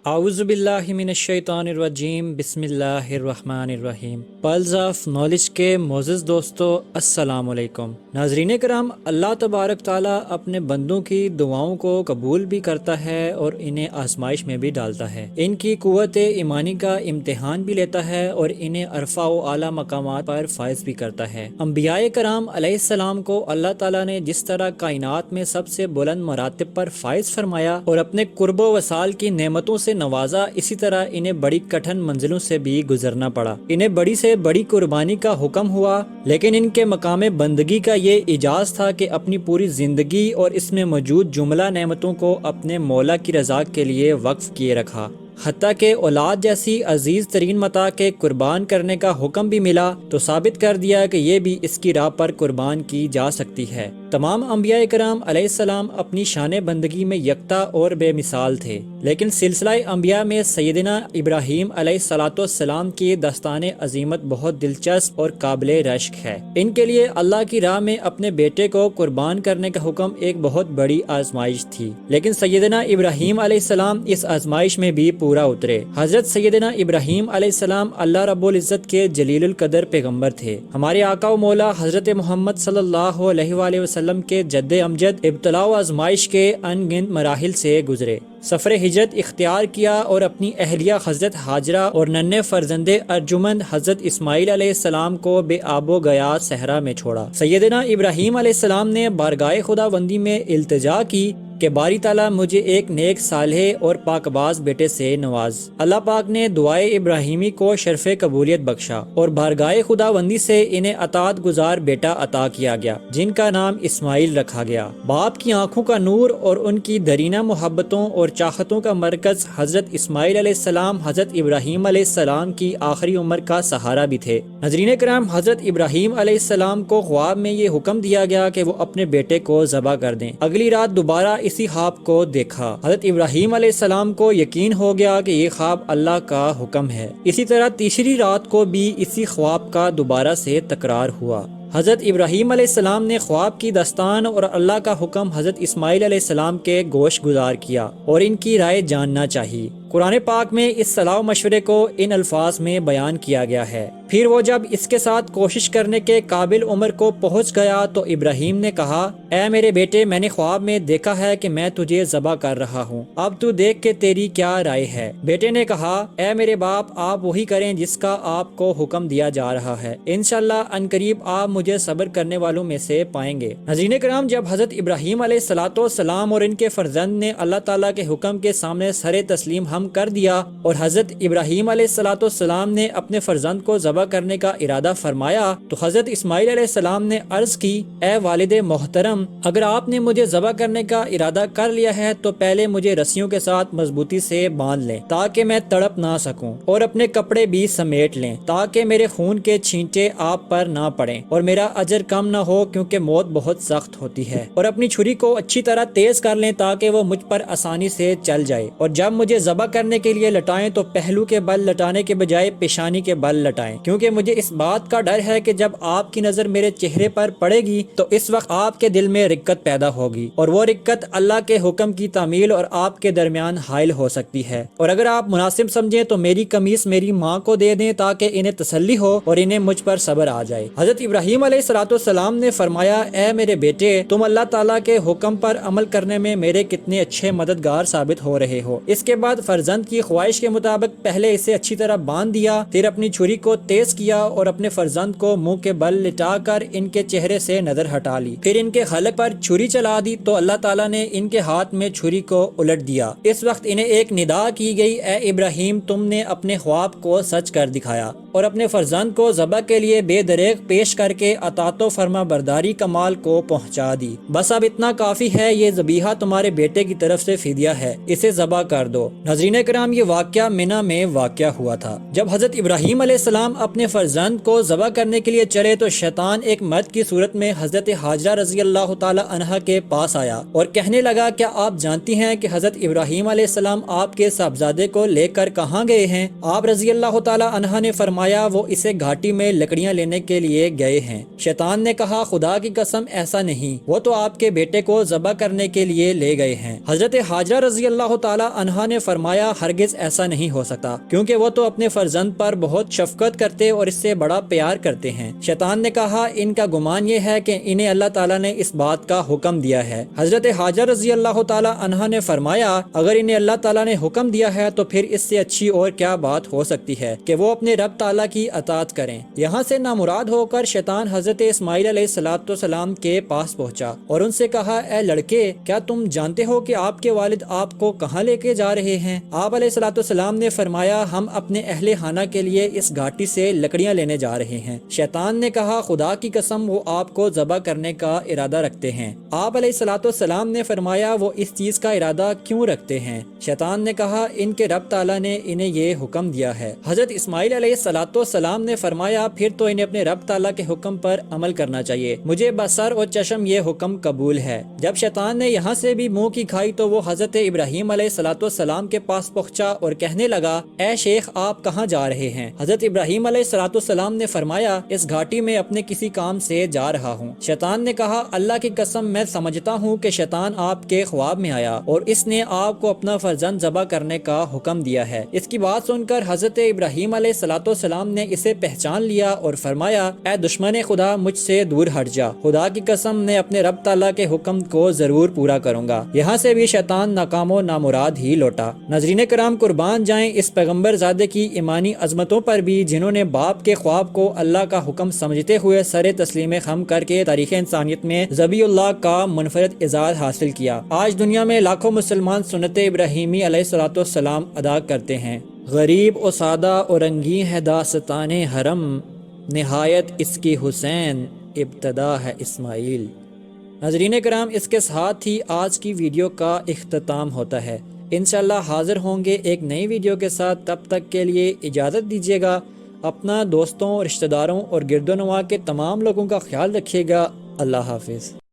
اعوذ باللہ من الشیطان الرجیم بسم اللہ الرحمن الرحیم۔ پلز آف نالج کے معزز دوستو، السلام علیکم۔ ناظرین کرام، اللہ تبارک تعالیٰ اپنے بندوں کی دعاؤں کو قبول بھی کرتا ہے اور انہیں آزمائش میں بھی ڈالتا ہے، ان کی قوت ایمانی کا امتحان بھی لیتا ہے اور انہیں عرفہ و اعلیٰ مقامات پر فائز بھی کرتا ہے۔ انبیاء کرام علیہ السلام کو اللہ تعالیٰ نے جس طرح کائنات میں سب سے بلند مراتب پر فائز فرمایا اور اپنے قرب و وصال کی نعمتوں سے نوازا، اسی طرح انہیں بڑی کٹھن منزلوں سے بھی گزرنا پڑا۔ انہیں بڑی سے بڑی قربانی کا حکم ہوا، لیکن ان کے مقام بندگی کا یہ اعجاز تھا کہ اپنی پوری زندگی اور اس میں موجود جملہ نعمتوں کو اپنے مولا کی رضا کے لیے وقف کیے رکھا۔ حتیٰ کہ اولاد جیسی عزیز ترین متاع کے قربان کرنے کا حکم بھی ملا تو ثابت کر دیا کہ یہ بھی اس کی راہ پر قربان کی جا سکتی ہے۔ تمام انبیاء کرام علیہ السلام اپنی شان بندگی میں یکتا اور بے مثال تھے، لیکن سلسلہ انبیاء میں سیدنا ابراہیم علیہ السلام کی داستان عظیمت بہت دلچسپ اور قابل رشک ہے۔ ان کے لیے اللہ کی راہ میں اپنے بیٹے کو قربان کرنے کا حکم ایک بہت بڑی آزمائش تھی، لیکن سیدنا ابراہیم علیہ السلام اس آزمائش میں بھی پورا اترے۔ حضرت سیدنا ابراہیم علیہ السلام اللہ رب العزت کے جلیل القدر پیغمبر تھے۔ ہمارے آقا و مولا حضرت محمد صلی اللہ علیہ وآلہ وسلم کے جد امجد ابتلاء و آزمائش کے ان گنت مراحل سے گزرے، سفر ہجرت اختیار کیا اور اپنی اہلیہ حضرت ہاجرہ اور ننھے فرزند ارجمند حضرت اسماعیل علیہ السلام کو بے آب و گیا صحرا میں چھوڑا۔ سیدنا ابراہیم علیہ السلام نے بارگاہ خداوندی میں التجا کی کہ باری تعالیٰ مجھے ایک نیک صالح اور پاکباز بیٹے سے نواز۔ اللہ پاک نے دعائے ابراہیمی کو شرف قبولیت بخشا اور بارگاہ خداوندی سے انہیں اطاعت گزار بیٹا عطا کیا گیا، جن کا نام اسماعیل رکھا گیا۔ باپ کی آنکھوں کا نور اور ان کی درینہ محبتوں اور چاہتوں کا مرکز حضرت اسماعیل علیہ السلام حضرت ابراہیم علیہ السلام کی آخری عمر کا سہارا بھی تھے۔ ناظرین کرام، حضرت ابراہیم علیہ السلام کو خواب میں یہ حکم دیا گیا کہ وہ اپنے بیٹے کو ذبح کر دیں۔ اگلی رات دوبارہ اسی خواب کو دیکھا۔ حضرت ابراہیم علیہ السلام کو یقین ہو گیا کہ یہ خواب اللہ کا حکم ہے۔ اسی طرح تیسری رات کو بھی اسی خواب کا دوبارہ سے تکرار ہوا۔ حضرت ابراہیم علیہ السلام نے خواب کی داستان اور اللہ کا حکم حضرت اسماعیل علیہ السلام کے گوش گزار کیا اور ان کی رائے جاننا چاہیے۔ قرآن پاک میں اس صلاح و مشورے کو ان الفاظ میں بیان کیا گیا ہے۔ پھر وہ جب اس کے ساتھ کوشش کرنے کے قابل عمر کو پہنچ گیا تو ابراہیم نے کہا، اے میرے بیٹے، میں نے خواب میں دیکھا ہے کہ میں تجھے ذبح کر رہا ہوں، اب تو دیکھ کہ تیری کیا رائے ہے۔ بیٹے نے کہا، اے میرے باپ، آپ وہی کریں جس کا آپ کو حکم دیا جا رہا ہے، انشاءاللہ عنقریب آپ مجھے صبر کرنے والوں میں سے پائیں گے۔ ناظرین کرام، جب حضرت ابراہیم علیہ السلام اور ان کے فرزند نے اللہ تعالیٰ کے حکم کے سامنے سر تسلیم ہم کر دیا اور حضرت ابراہیم علیہ السلام نے اپنے فرزند کو ذبح کرنے کا ارادہ فرمایا تو حضرت اسماعیل علیہ السلام نے عرض کی، اے والد محترم، اگر آپ نے مجھے ذبح کرنے کا ارادہ کر لیا ہے تو پہلے مجھے رسیوں کے ساتھ مضبوطی سے باندھ لیں تاکہ میں تڑپ نہ سکوں، اور اپنے کپڑے بھی سمیٹ لیں تاکہ میرے خون کے چھینٹے آپ پر نہ پڑیں اور میرا اجر کم نہ ہو، کیونکہ موت بہت سخت ہوتی ہے، اور اپنی چھری کو اچھی طرح تیز کر لیں تاکہ وہ مجھ پر آسانی سے چل جائے، اور جب مجھے ذبح کرنے کے لیے لٹائیں تو پہلو کے بل لٹانے کے بجائے پیشانی کے بل لٹائیں، کیونکہ مجھے اس بات کا ڈر ہے کہ جب آپ کی نظر میرے چہرے پر پڑے گی تو اس وقت آپ کے دل میں رقت پیدا ہوگی، اور وہ رقت اللہ کے حکم کی تعمیل اور آپ کے درمیان حائل ہو سکتی ہے، اور اگر آپ مناسب سمجھیں تو میری قمیص میری ماں کو دے دیں تاکہ انہیں تسلی ہو اور انہیں مجھ پر صبر آ جائے۔ حضرت ابراہیم علیہ السلام نے فرمایا، اے میرے بیٹے، تم اللہ تعالیٰ کے حکم پر عمل کرنے میں میرے کتنے اچھے مددگار ثابت ہو رہے ہو۔ اس کے بعد فرزند کی خواہش کے مطابق پہلے اسے اچھی طرح باندھ دیا، پھر اپنی چھری کو تیز کیا اور اپنے فرزند کو منہ کے بل لٹا کر ان کے چہرے سے نظر ہٹا لی، پھر ان کے حلق پر چھری چلا دی تو اللہ تعالیٰ نے ان کے ہاتھ میں چھری کو الٹ دیا۔ اس وقت انہیں ایک ندا کی گئی، اے ابراہیم، تم نے اپنے خواب کو سچ کر دکھایا اور اپنے فرزند کو ذبح کے لیے بے دریغ پیش کر کے اطاعت و فرما برداری کمال کو پہنچا دی۔ بس اب اتنا کافی ہے، یہ ذبیحہ تمہارے بیٹے کی طرف سے فدیہ ہے، اسے ذبح کر دو۔ ناظرین کرام، یہ واقعہ منی میں واقع ہوا تھا۔ جب حضرت ابراہیم علیہ السلام اپنے فرزند کو ذبح کرنے کے لیے چلے تو شیطان ایک مرد کی صورت میں حضرت ہاجرہ رضی اللہ تعالی عنہا کے پاس آیا اور کہنے لگا، کیا آپ جانتی ہیں کہ حضرت ابراہیم علیہ السلام آپ کے صاحبزادے کو لے کر کہاں گئے ہیں؟ آپ رضی اللہ تعالی عنہا نے فرمایا، وہ اسے گھاٹی میں لکڑیاں لینے کے لیے گئے ہیں۔ شیطان نے کہا، خدا کی قسم ایسا نہیں، وہ تو آپ کے بیٹے کو ذبح کرنے کے لیے لے گئے ہیں۔ حضرت ہاجرہ رضی اللہ تعالی عنہا نے فرمایا، فرمایا ہرگز ایسا نہیں ہو سکتا، کیونکہ وہ تو اپنے فرزند پر بہت شفقت کرتے اور اس سے بڑا پیار کرتے ہیں۔ شیطان نے کہا ان کا گمان یہ ہے کہ انہیں اللہ تعالیٰ نے اس بات کا حکم دیا ہے۔ حضرت حاجر رضی اللہ تعالیٰ عنہا نے فرمایا اگر انہیں اللہ تعالیٰ نے حکم دیا ہے تو پھر اس سے اچھی اور کیا بات ہو سکتی ہے کہ وہ اپنے رب تعالیٰ کی اطاعت کریں۔ یہاں سے نامراد ہو کر شیطان حضرت اسماعیل علیہ السلام کے پاس پہنچا اور ان سے کہا اے لڑکے، کیا تم جانتے ہو کہ آپ کے والد آپ کو کہاں لے کے جا رہے ہیں؟ آپ علیہ السلام نے فرمایا ہم اپنے اہل خانہ کے لیے اس گھاٹی سے لکڑیاں لینے جا رہے ہیں۔ شیطان نے کہا خدا کی قسم وہ آپ کو ذبح کرنے کا ارادہ رکھتے ہیں۔ آپ علیہ السلام نے فرمایا وہ اس چیز کا ارادہ کیوں رکھتے ہیں؟ شیطان نے کہا ان کے رب تعالیٰ نے انہیں یہ حکم دیا ہے۔ حضرت اسماعیل علیہ السلام نے فرمایا پھر تو انہیں اپنے رب تعالیٰ کے حکم پر عمل کرنا چاہیے، مجھے بصر اور چشم یہ حکم قبول ہے۔ جب شیطان نے یہاں سے بھی منہ کی کھائی تو وہ حضرت ابراہیم علیہ السلام کے پاس پہنچا اور کہنے لگا اے شیخ آپ کہاں جا رہے ہیں؟ حضرت ابراہیم علیہ السلام نے فرمایا اس گھاٹی میں اپنے کسی کام سے جا رہا ہوں۔ شیطان نے کہا اللہ کی قسم میں سمجھتا ہوں کہ شیطان آپ کے خواب میں آیا اور اس نے آپ کو اپنا فرزند ذبح کرنے کا حکم دیا ہے۔ اس کی بات سن کر حضرت ابراہیم علیہ السلام نے اسے پہچان لیا اور فرمایا اے دشمن خدا مجھ سے دور ہٹ جا، خدا کی قسم میں اپنے رب تعالیٰ کے حکم کو ضرور پورا کروں گا۔ یہاں سے بھی شیطان ناکام و نامراد ہی لوٹا۔ ناظرین کرام قربان جائیں اس پیغمبر زادے کی ایمانی عظمتوں پر بھی جنہوں نے باپ کے خواب کو اللہ کا حکم سمجھتے ہوئے سر تسلیم خم کر کے تاریخ انسانیت میں ذبیح اللہ کا منفرد اعزاز حاصل کیا۔ آج دنیا میں لاکھوں مسلمان سنت ابراہیمی علیہ السلام ادا کرتے ہیں۔ غریب و سادہ اور رنگین ہے داستان حرم، نہایت اس کی حسین ابتدا ہے اسماعیل۔ ناظرین کرام اس کے ساتھ ہی آج کی ویڈیو کا اختتام ہوتا ہے۔ انشاءاللہ حاضر ہوں گے ایک نئی ویڈیو کے ساتھ، تب تک کے لیے اجازت دیجیے گا۔ اپنا دوستوں، رشتہ داروں اور گرد و نواح کے تمام لوگوں کا خیال رکھیے گا۔ اللہ حافظ۔